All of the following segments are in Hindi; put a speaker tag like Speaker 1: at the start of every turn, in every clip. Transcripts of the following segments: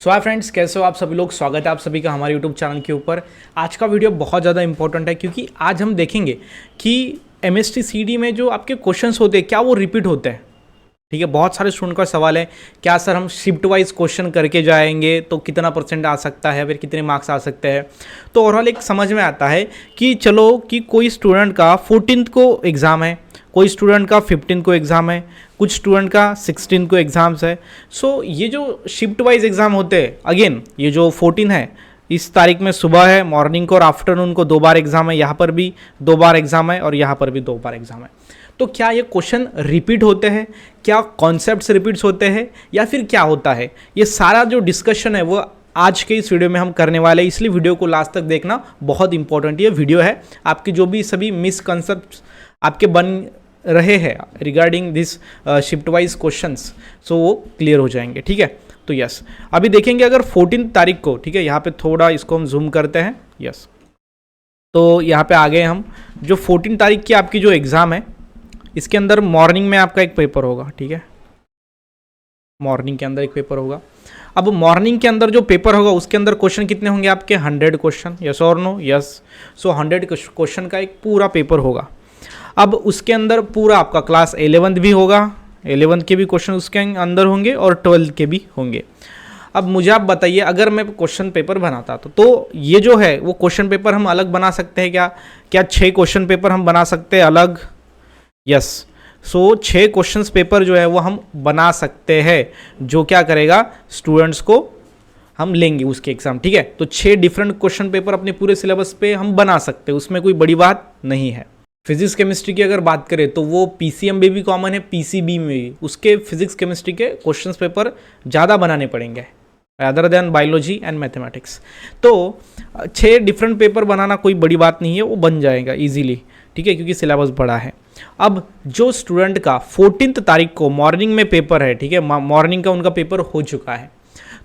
Speaker 1: सो हाय फ्रेंड्स, कैसे हो आप सभी लोग। स्वागत है आप सभी का हमारे यूट्यूब चैनल के ऊपर। आज का वीडियो बहुत ज़्यादा इंपॉर्टेंट है क्योंकि आज हम देखेंगे कि एमएसटी सीडी में जो आपके क्वेश्चंस होते हैं क्या वो रिपीट होते हैं। ठीक है, बहुत सारे स्टूडेंट का सवाल है क्या सर हम शिफ्ट वाइज क्वेश्चन करके जाएंगे तो कितना परसेंट आ सकता है, फिर कितने मार्क्स आ सकते हैं। तो ओवरऑल एक समझ में आता है कि चलो कि कोई स्टूडेंट का 14th को एग्ज़ाम है, कोई स्टूडेंट का 15 को एग्ज़ाम है, कुछ स्टूडेंट का 16 को एग्ज़ाम्स है। सो ये जो शिफ्ट वाइज एग्ज़ाम होते हैं, अगेन ये जो 14 है इस तारीख में सुबह है, मॉर्निंग को और आफ्टरनून को 2 बार एग्ज़ाम है, यहाँ पर भी 2 बार एग्ज़ाम है और यहाँ पर भी 2 बार एग्ज़ाम है। तो क्या ये क्वेश्चन रिपीट होते हैं, क्या कॉन्सेप्ट्स रिपीट्स होते हैं या फिर क्या होता है, ये सारा जो डिस्कशन है वो आज के इस वीडियो में हम करने वाले हैं। इसलिए वीडियो को लास्ट तक देखना बहुत इंपॉर्टेंट ये वीडियो है। आपकी जो भी सभी मिसकंसेप्ट आपके बन रहे हैं regarding this shift wise questions, so वो क्लियर हो जाएंगे। ठीक है, तो यस अभी देखेंगे अगर 14 तारीख को, ठीक है यहाँ पे थोड़ा इसको हम जूम करते हैं। यस, तो यहाँ पे आ गए हम। जो 14 तारीख की आपकी जो एग्ज़ाम है इसके अंदर मॉर्निंग में आपका एक पेपर होगा। ठीक है, मॉर्निंग के अंदर एक पेपर होगा। अब मॉर्निंग के अंदर जो पेपर होगा उसके अंदर क्वेश्चन कितने होंगे आपके 100 क्वेश्चन। यस और नो? यस। सो 100 क्वेश्चन का एक पूरा पेपर होगा। अब उसके अंदर पूरा आपका क्लास 11th भी होगा, 11th के भी क्वेश्चन उसके अंदर होंगे और 12th के भी होंगे। अब मुझे आप बताइए अगर मैं क्वेश्चन पेपर बनाता तो ये जो है वो क्वेश्चन पेपर हम अलग बना सकते हैं क्या 6 क्वेश्चन पेपर हम बना सकते हैं अलग? यस। सो 6 क्वेश्चन पेपर जो है वो हम बना सकते हैं, जो क्या करेगा स्टूडेंट्स को हम लेंगे उसके एग्जाम। ठीक है, तो 6 डिफरेंट क्वेश्चन पेपर अपने पूरे सिलेबस पे हम बना सकते हैं, उसमें कोई बड़ी बात नहीं है। फिजिक्स केमिस्ट्री की अगर बात करें तो वो पीसीएम में भी कॉमन है, पीसीबी में भी उसके फिजिक्स केमिस्ट्री के क्वेश्चंस पेपर ज़्यादा बनाने पड़ेंगे other than biology and mathematics. तो 6 डिफरेंट पेपर बनाना कोई बड़ी बात नहीं है, वो बन जाएगा इजीली। ठीक है, क्योंकि सिलेबस बड़ा है। अब जो स्टूडेंट का 14 तारीख को मॉर्निंग में पेपर है, ठीक है मॉर्निंग का उनका पेपर हो चुका है,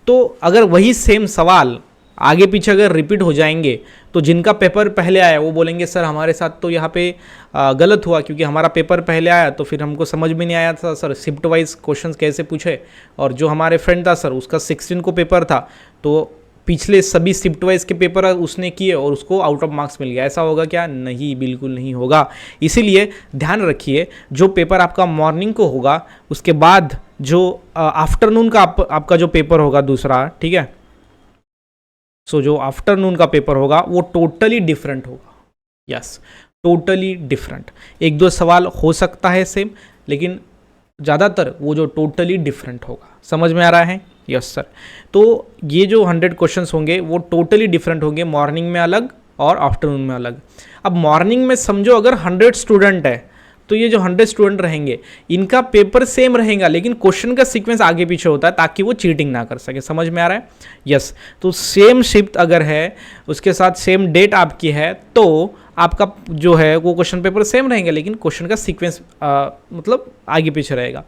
Speaker 1: तो अगर वही सेम सवाल आगे पीछे अगर रिपीट हो जाएंगे तो जिनका पेपर पहले आया वो बोलेंगे सर हमारे साथ तो यहाँ पे गलत हुआ क्योंकि हमारा पेपर पहले आया तो फिर हमको समझ में नहीं आया था सर शिफ्ट वाइज क्वेश्चंस कैसे पूछे, और जो हमारे फ्रेंड था सर उसका 16 को पेपर था तो पिछले सभी शिफ्ट वाइज के पेपर उसने किए और उसको आउट ऑफ मार्क्स मिल गया। ऐसा होगा क्या? नहीं, बिल्कुल नहीं होगा। इसीलिए ध्यान रखिए जो पेपर आपका मॉर्निंग को होगा उसके बाद जो आफ्टरनून का आपका जो पेपर होगा दूसरा, ठीक है, सो जो आफ्टरनून का पेपर होगा वो टोटली डिफरेंट होगा। Yes, totally different. 1-2 सवाल हो सकता है सेम, लेकिन ज़्यादातर वो जो टोटली डिफरेंट होगा। समझ में आ रहा है? Yes sir. तो ये जो 100 क्वेश्चंस होंगे वो टोटली डिफरेंट होंगे, मॉर्निंग में अलग और आफ्टरनून में अलग। अब मॉर्निंग में समझो अगर 100 स्टूडेंट है तो ये जो 100 स्टूडेंट रहेंगे इनका पेपर सेम रहेगा, लेकिन क्वेश्चन का सीक्वेंस आगे पीछे होता है ताकि वो चीटिंग ना कर सके। समझ में आ रहा है? यस। तो सेम शिफ्ट अगर है उसके साथ सेम डेट आपकी है तो आपका जो है वो क्वेश्चन पेपर सेम रहेंगे, लेकिन क्वेश्चन का सीक्वेंस मतलब आगे पीछे रहेगा।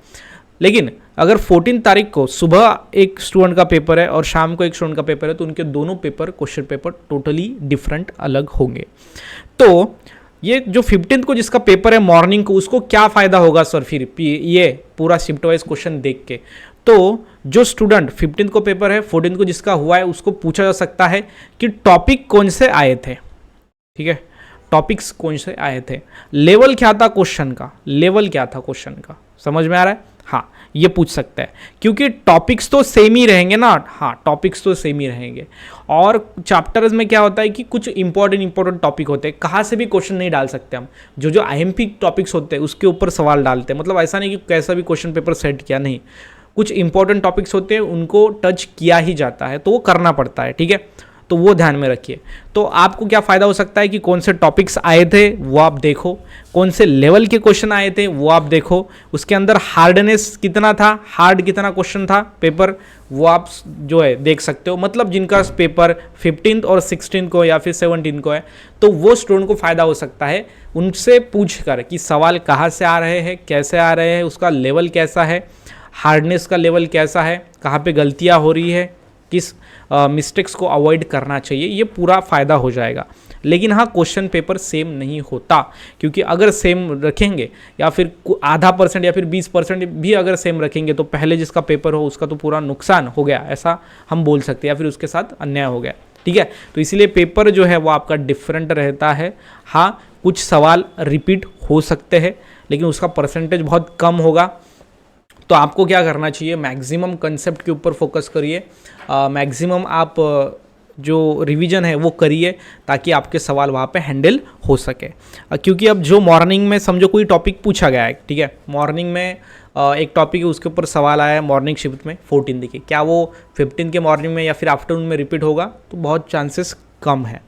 Speaker 1: लेकिन अगर 14 तारीख को सुबह एक स्टूडेंट का पेपर है और शाम को एक स्टूडेंट का पेपर है तो उनके दोनों paper question paper totally different अलग होंगे। तो ये जो 15 को जिसका पेपर है मॉर्निंग को उसको क्या फ़ायदा होगा सर फिर ये पूरा शिफ्ट वाइज क्वेश्चन देख के? तो जो स्टूडेंट 15 को पेपर है 14 को जिसका हुआ है उसको पूछा जा सकता है कि टॉपिक कौन से आए थे। ठीक है, टॉपिक्स कौन से आए थे, लेवल क्या था क्वेश्चन का, लेवल क्या था क्वेश्चन का। समझ में आ रहा है? हाँ, ये पूछ सकता है क्योंकि टॉपिक्स तो सेम ही रहेंगे ना। हाँ, टॉपिक्स तो सेम ही रहेंगे। और चैप्टर्स में क्या होता है कि कुछ इंपॉर्टेंट टॉपिक होते हैं, कहाँ से भी क्वेश्चन नहीं डाल सकते हम। जो आईएमपी टॉपिक्स होते हैं उसके ऊपर सवाल डालते हैं, मतलब ऐसा नहीं कि कैसा भी क्वेश्चन पेपर सेट किया, नहीं, कुछ इंपॉर्टेंट टॉपिक्स होते हैं उनको टच किया ही जाता है तो वो करना पड़ता है। ठीक है, तो वो ध्यान में रखिए। तो आपको क्या फ़ायदा हो सकता है कि कौन से टॉपिक्स आए थे वो आप देखो, कौन से लेवल के क्वेश्चन आए थे वो आप देखो, उसके अंदर हार्डनेस कितना था, हार्ड कितना क्वेश्चन था पेपर, वो आप जो है देख सकते हो। मतलब जिनका पेपर 15 और 16 को या फिर 17 को है तो वो स्टूडेंट को फ़ायदा हो सकता है उनसे पूछ कर कि सवाल कहाँ से आ रहे हैं, कैसे आ रहे हैं, उसका लेवल कैसा है, हार्डनेस का लेवल कैसा है, कहाँ पे गलतियाँ हो रही है, किस मिस्टेक्स को अवॉइड करना चाहिए, ये पूरा फ़ायदा हो जाएगा। लेकिन हाँ, क्वेश्चन पेपर सेम नहीं होता, क्योंकि अगर सेम रखेंगे या फिर आधा % या फिर 20% भी अगर सेम रखेंगे तो पहले जिसका पेपर हो उसका तो पूरा नुकसान हो गया, ऐसा हम बोल सकते हैं, या फिर उसके साथ अन्याय हो गया। ठीक है, तो इसीलिए पेपर जो है वो आपका डिफरेंट रहता है। हाँ, कुछ सवाल रिपीट हो सकते हैं लेकिन उसका परसेंटेज बहुत कम होगा। तो आपको क्या करना चाहिए, मैक्सिमम कंसेप्ट के ऊपर फोकस करिए, मैक्सिमम आप जो रिवीजन है वो करिए, ताकि आपके सवाल वहाँ पे हैंडल हो सके। क्योंकि अब जो मॉर्निंग में समझो कोई टॉपिक पूछा गया है, ठीक है, मॉर्निंग में एक टॉपिक है उसके ऊपर सवाल आया है मॉर्निंग शिफ्ट में 14 के, क्या वो 15 के मॉर्निंग में या फिर आफ्टरनून में रिपीट होगा, तो बहुत चांसेस कम है।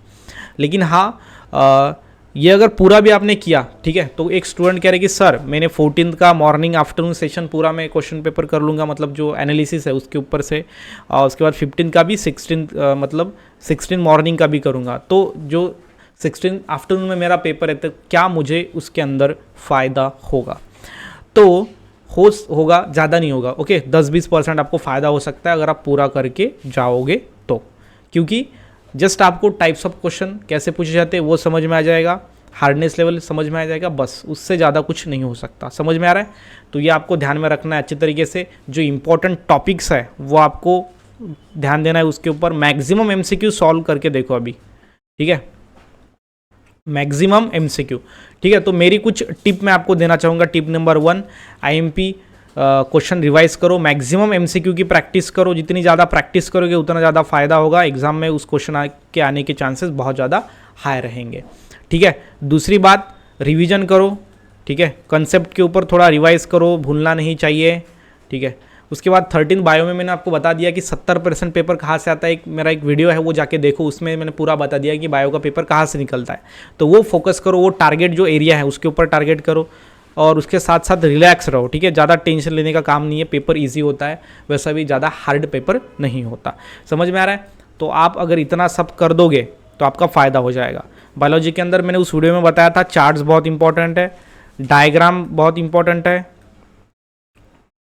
Speaker 1: लेकिन हाँ, ये अगर पूरा भी आपने किया, ठीक है, तो एक स्टूडेंट कह रहे कि सर मैंने 14 का मॉर्निंग आफ्टरनून सेशन पूरा मैं क्वेश्चन पेपर कर लूँगा, मतलब जो एनालिसिस है उसके ऊपर से, और उसके बाद 15 का भी 16 मॉर्निंग का भी करूँगा, तो जो 16 आफ्टरनून में मेरा पेपर है तो क्या मुझे उसके अंदर फ़ायदा होगा? तो होगा, ज़्यादा नहीं होगा। ओके, 10-20% आपको फ़ायदा हो सकता है अगर आप पूरा करके जाओगे तो, क्योंकि जस्ट आपको टाइप्स ऑफ क्वेश्चन कैसे पूछे जाते हैं वो समझ में आ जाएगा, हार्डनेस लेवल समझ में आ जाएगा, बस उससे ज़्यादा कुछ नहीं हो सकता। समझ में आ रहा है? तो ये आपको ध्यान में रखना है अच्छे तरीके से। जो इंपॉर्टेंट टॉपिक्स है वो आपको ध्यान देना है, उसके ऊपर मैक्सिमम MCQ सॉल्व करके देखो अभी, ठीक है, मैक्सिमम MCQ। ठीक है, तो मेरी कुछ टिप मैं आपको देना चाहूँगा। Tip number 1, IMP question revise करो, मैक्सिमम MCQ की प्रैक्टिस करो। जितनी ज़्यादा प्रैक्टिस करोगे उतना ज़्यादा फायदा होगा, एग्जाम में उस क्वेश्चन के आने के चांसेस बहुत ज़्यादा हाई रहेंगे। ठीक है, दूसरी बात, रिवीजन करो, ठीक है, कंसेप्ट के ऊपर थोड़ा रिवाइज करो, भूलना नहीं चाहिए। ठीक है, उसके बाद 13 बायो में मैंने आपको बता दिया कि 70% पेपर कहाँ से आता है। मेरा एक वीडियो है वो जाके देखो, उसमें मैंने पूरा बता दिया कि बायो का पेपर कहाँ से निकलता है। तो वो फोकस करो, वो टारगेट जो एरिया है उसके ऊपर टारगेट करो, और उसके साथ साथ रिलैक्स रहो। ठीक है, ज़्यादा टेंशन लेने का काम नहीं है, पेपर ईजी होता है, वैसा भी ज़्यादा हार्ड पेपर नहीं होता। समझ में आ रहा है? तो आप अगर इतना सब कर दोगे तो आपका फ़ायदा हो जाएगा। बायोलॉजी के अंदर मैंने उस वीडियो में बताया था, चार्ट्स बहुत इंपॉर्टेंट है, डायग्राम बहुत इंपॉर्टेंट है,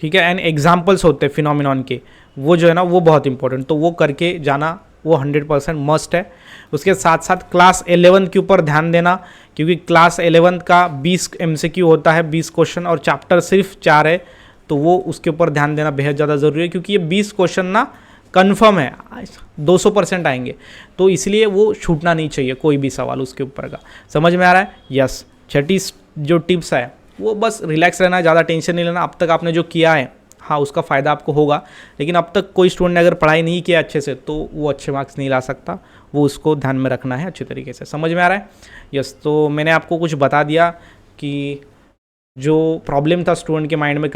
Speaker 1: ठीक है, एंड एग्जाम्पल्स होते हैं फिनोमिनॉन के, वो जो है ना वो बहुत इंपॉर्टेंट, तो वो करके जाना वो 100% मस्ट है। उसके साथ साथ क्लास 11 के ऊपर ध्यान देना, क्योंकि क्लास 11 का 20 MCQ होता है, 20 क्वेश्चन, और चैप्टर सिर्फ 4 है, तो वो उसके ऊपर ध्यान देना बेहद ज़्यादा ज़रूरी है, क्योंकि ये 20 क्वेश्चन ना कन्फर्म है 200% आएंगे, तो इसलिए वो छूटना नहीं चाहिए कोई भी सवाल उसके ऊपर का। समझ में आ रहा है? यस। छठी जो टिप्स है वो बस रिलैक्स रहना है, ज़्यादा टेंशन नहीं लेना। अब तक आपने जो किया है, हाँ, उसका फ़ायदा आपको होगा, लेकिन अब तक कोई स्टूडेंट ने अगर पढ़ाई नहीं किया अच्छे से तो वो अच्छे मार्क्स नहीं ला सकता, वो उसको ध्यान में रखना है अच्छे तरीके से। समझ में आ रहा है? यस। तो मैंने आपको कुछ बता दिया कि जो प्रॉब्लम था स्टूडेंट के माइंड में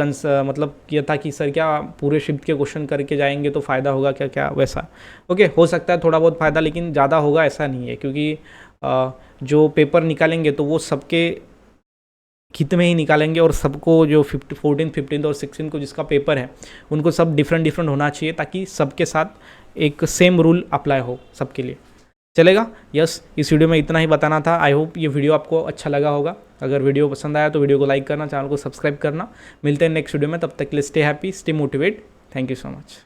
Speaker 1: मतलब ये था कि सर क्या पूरे शिफ्ट के क्वेश्चन करके जाएंगे तो फ़ायदा होगा क्या, क्या वैसा। ओके, हो सकता है थोड़ा बहुत फ़ायदा, लेकिन ज़्यादा होगा ऐसा नहीं है, क्योंकि जो पेपर निकालेंगे तो वो सबके हित में ही निकालेंगे, और सबको जो 14, 15 और 16 को जिसका पेपर है उनको सब डिफरेंट होना चाहिए, ताकि सबके साथ एक सेम रूल अप्लाई हो सबके लिए। चलेगा? यस, इस वीडियो में इतना ही बताना था। आई होप ये वीडियो आपको अच्छा लगा होगा। अगर वीडियो पसंद आया तो वीडियो को लाइक करना, चैनल को सब्सक्राइब करना। मिलते हैं नेक्स्ट वीडियो में, तब तक के लिए stay happy, stay motivate. Thank you so much.